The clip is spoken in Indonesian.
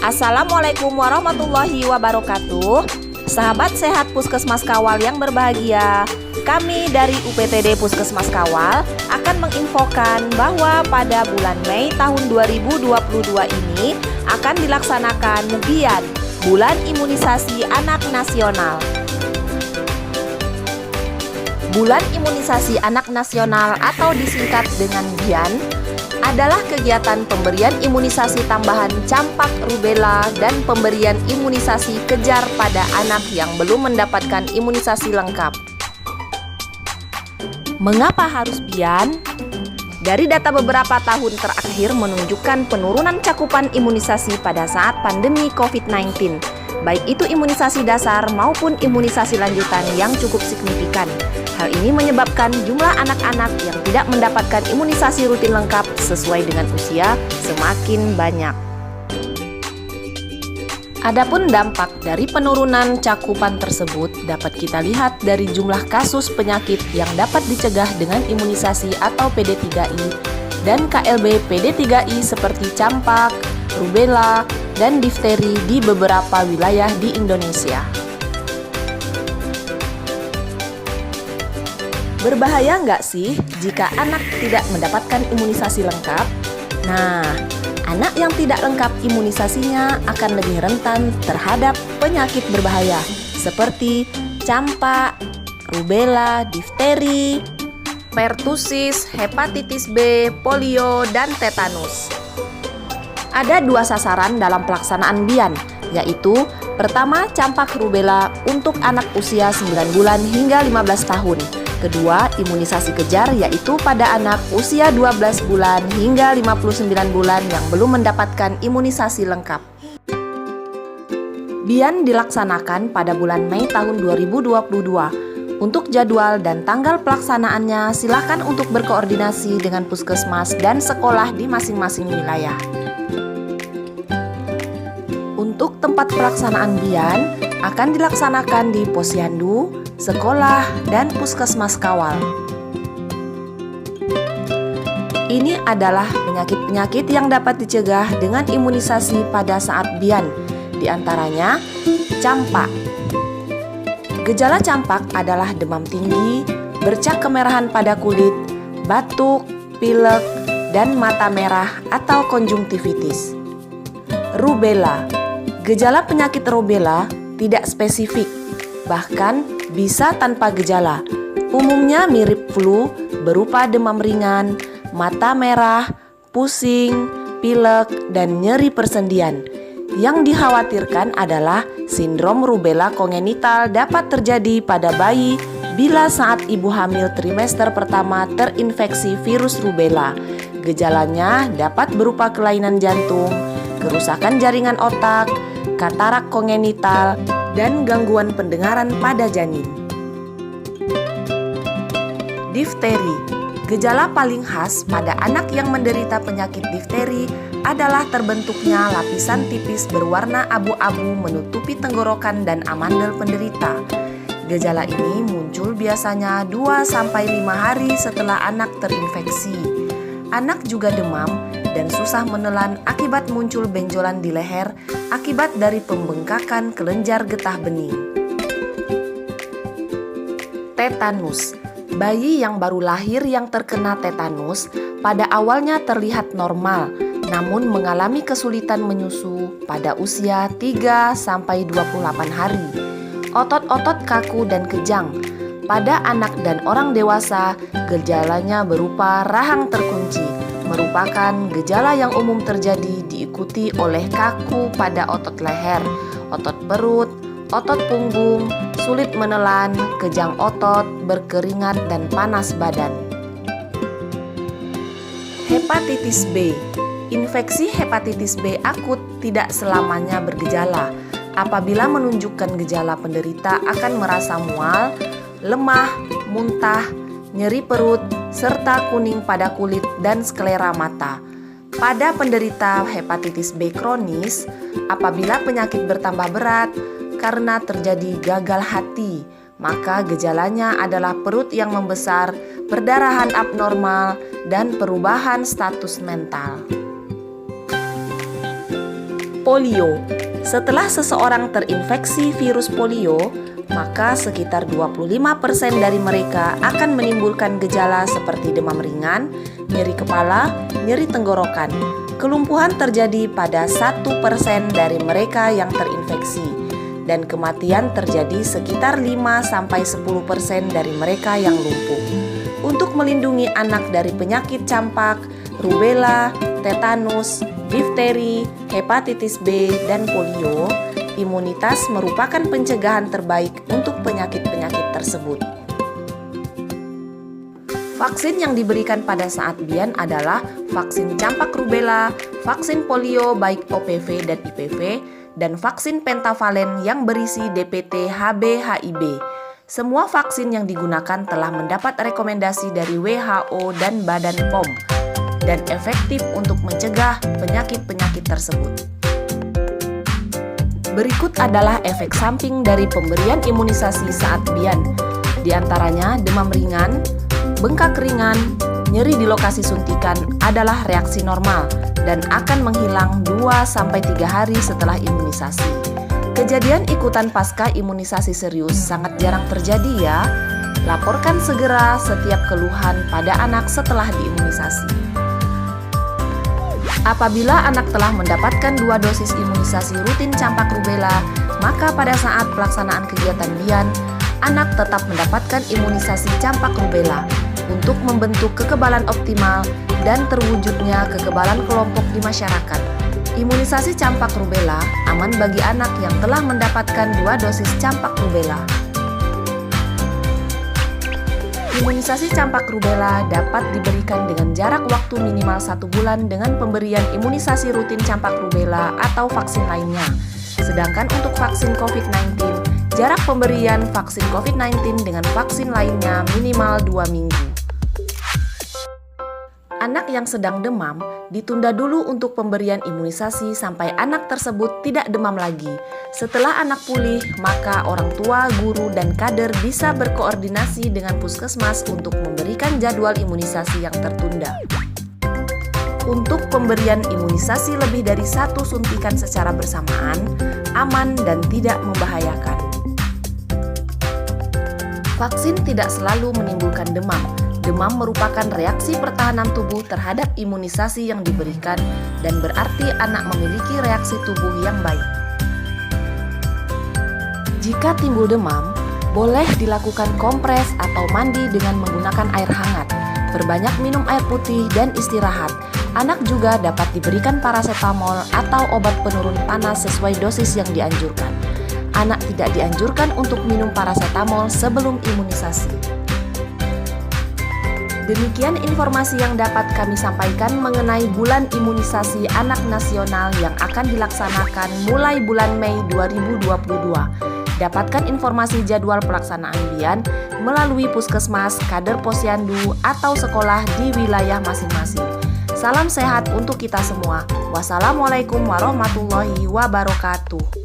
Assalamualaikum warahmatullahi wabarakatuh. Sahabat sehat Puskesmas Kawal yang berbahagia, kami dari UPTD Puskesmas Kawal akan menginfokan bahwa pada bulan Mei tahun 2022 ini akan dilaksanakan BIAN, Bulan Imunisasi Anak Nasional. Bulan Imunisasi Anak Nasional atau disingkat dengan BIAN adalah kegiatan pemberian imunisasi tambahan campak rubella dan pemberian imunisasi kejar pada anak yang belum mendapatkan imunisasi lengkap. Mengapa harus BIAN? Dari data beberapa tahun terakhir menunjukkan penurunan cakupan imunisasi pada saat pandemi COVID-19, baik itu imunisasi dasar maupun imunisasi lanjutan yang cukup signifikan. Hal ini menyebabkan jumlah anak-anak yang tidak mendapatkan imunisasi rutin lengkap sesuai dengan usia semakin banyak. Adapun dampak dari penurunan cakupan tersebut dapat kita lihat dari jumlah kasus penyakit yang dapat dicegah dengan imunisasi atau PD3I dan KLB PD3I seperti campak, rubella, dan difteri di beberapa wilayah di Indonesia. Berbahaya nggak sih jika anak tidak mendapatkan imunisasi lengkap? Nah, anak yang tidak lengkap imunisasinya akan lebih rentan terhadap penyakit berbahaya seperti campak, rubella, difteri, pertusis, hepatitis B, polio, dan tetanus. Ada dua sasaran dalam pelaksanaan BIAN, yaitu pertama campak rubella untuk anak usia 9 bulan hingga 15 tahun. Kedua, imunisasi kejar yaitu pada anak usia 12 bulan hingga 59 bulan yang belum mendapatkan imunisasi lengkap. BIAN dilaksanakan pada bulan Mei tahun 2022. Untuk jadwal dan tanggal pelaksanaannya silakan untuk berkoordinasi dengan puskesmas dan sekolah di masing-masing wilayah. Untuk tempat pelaksanaan BIAN akan dilaksanakan di posyandu, sekolah, dan puskesmas Kawal. Ini adalah penyakit-penyakit yang dapat dicegah dengan imunisasi pada saat BIAN, di antaranya campak. Gejala campak adalah demam tinggi, bercak kemerahan pada kulit, batuk, pilek, dan mata merah atau konjungtivitis. Rubella. Gejala penyakit rubella tidak spesifik, bahkan bisa tanpa gejala. Umumnya mirip flu, berupa demam ringan, mata merah, pusing, pilek, dan nyeri persendian. Yang dikhawatirkan adalah sindrom rubella kongenital dapat terjadi pada bayi bila saat ibu hamil trimester pertama terinfeksi virus rubella. Gejalanya dapat berupa kelainan jantung, kerusakan jaringan otak, katarak kongenital, dan gangguan pendengaran pada janin. Difteri. Gejala paling khas pada anak yang menderita penyakit difteri adalah terbentuknya lapisan tipis berwarna abu-abu menutupi tenggorokan dan amandel penderita. Gejala ini muncul biasanya 2-5 hari setelah anak terinfeksi. Anak juga demam dan susah menelan akibat muncul benjolan di leher akibat dari pembengkakan kelenjar getah bening. Tetanus. Bayi yang baru lahir yang terkena tetanus pada awalnya terlihat normal, namun mengalami kesulitan menyusu pada usia 3-28 hari. Otot-otot kaku dan kejang. Pada anak dan orang dewasa, gejalanya berupa rahang terkunci, merupakan gejala yang umum terjadi diikuti oleh kaku pada otot leher, otot perut, otot punggung, sulit menelan, kejang otot, berkeringat, dan panas badan. Hepatitis B. Infeksi hepatitis B akut tidak selamanya bergejala. Apabila menunjukkan gejala, penderita akan merasa mual, lemah, muntah, nyeri perut, serta kuning pada kulit dan sklera mata. Pada penderita hepatitis B kronis, apabila penyakit bertambah berat karena terjadi gagal hati, maka gejalanya adalah perut yang membesar, perdarahan abnormal, dan perubahan status mental. Polio. Setelah seseorang terinfeksi virus polio, maka sekitar 25% dari mereka akan menimbulkan gejala seperti demam ringan, nyeri kepala, nyeri tenggorokan. Kelumpuhan terjadi pada 1% dari mereka yang terinfeksi, dan kematian terjadi sekitar 5-10% dari mereka yang lumpuh. Untuk melindungi anak dari penyakit campak, rubella, tetanus, difteri, hepatitis B, dan polio, imunitas merupakan pencegahan terbaik untuk penyakit-penyakit tersebut. Vaksin yang diberikan pada saat Bian adalah vaksin campak rubella, vaksin polio baik OPV dan IPV, dan vaksin pentavalen yang berisi DPT HB HIB. Semua vaksin yang digunakan telah mendapat rekomendasi dari WHO dan Badan POM dan efektif untuk mencegah penyakit-penyakit tersebut. Berikut adalah efek samping dari pemberian imunisasi saat Bian. Di antaranya demam ringan, bengkak ringan, nyeri di lokasi suntikan adalah reaksi normal dan akan menghilang 2-3 hari setelah imunisasi. Kejadian ikutan pasca imunisasi serius sangat jarang terjadi ya. Laporkan segera setiap keluhan pada anak setelah diimunisasi. Apabila anak telah mendapatkan 2 dosis imunisasi rutin campak rubella, maka pada saat pelaksanaan kegiatan Bian, anak tetap mendapatkan imunisasi campak rubella untuk membentuk kekebalan optimal dan terwujudnya kekebalan kelompok di masyarakat. Imunisasi campak rubella aman bagi anak yang telah mendapatkan 2 dosis campak rubella. Imunisasi campak rubella dapat diberikan dengan jarak waktu minimal 1 bulan dengan pemberian imunisasi rutin campak rubella atau vaksin lainnya. Sedangkan untuk vaksin COVID-19, jarak pemberian vaksin COVID-19 dengan vaksin lainnya minimal 2 minggu. Anak yang sedang demam ditunda dulu untuk pemberian imunisasi sampai anak tersebut tidak demam lagi. Setelah anak pulih, maka orang tua, guru, dan kader bisa berkoordinasi dengan puskesmas untuk memberikan jadwal imunisasi yang tertunda. Untuk pemberian imunisasi lebih dari 1 suntikan secara bersamaan, aman dan tidak membahayakan. Vaksin tidak selalu menimbulkan demam. Demam merupakan reaksi pertahanan tubuh terhadap imunisasi yang diberikan dan berarti anak memiliki reaksi tubuh yang baik. Jika timbul demam, boleh dilakukan kompres atau mandi dengan menggunakan air hangat. Perbanyak minum air putih dan istirahat. Anak juga dapat diberikan parasetamol atau obat penurun panas sesuai dosis yang dianjurkan. Anak tidak dianjurkan untuk minum parasetamol sebelum imunisasi. Demikian informasi yang dapat kami sampaikan mengenai bulan imunisasi anak nasional yang akan dilaksanakan mulai bulan Mei 2022. Dapatkan informasi jadwal pelaksanaan Bian melalui puskesmas, kader posyandu, atau sekolah di wilayah masing-masing. Salam sehat untuk kita semua. Wassalamualaikum warahmatullahi wabarakatuh.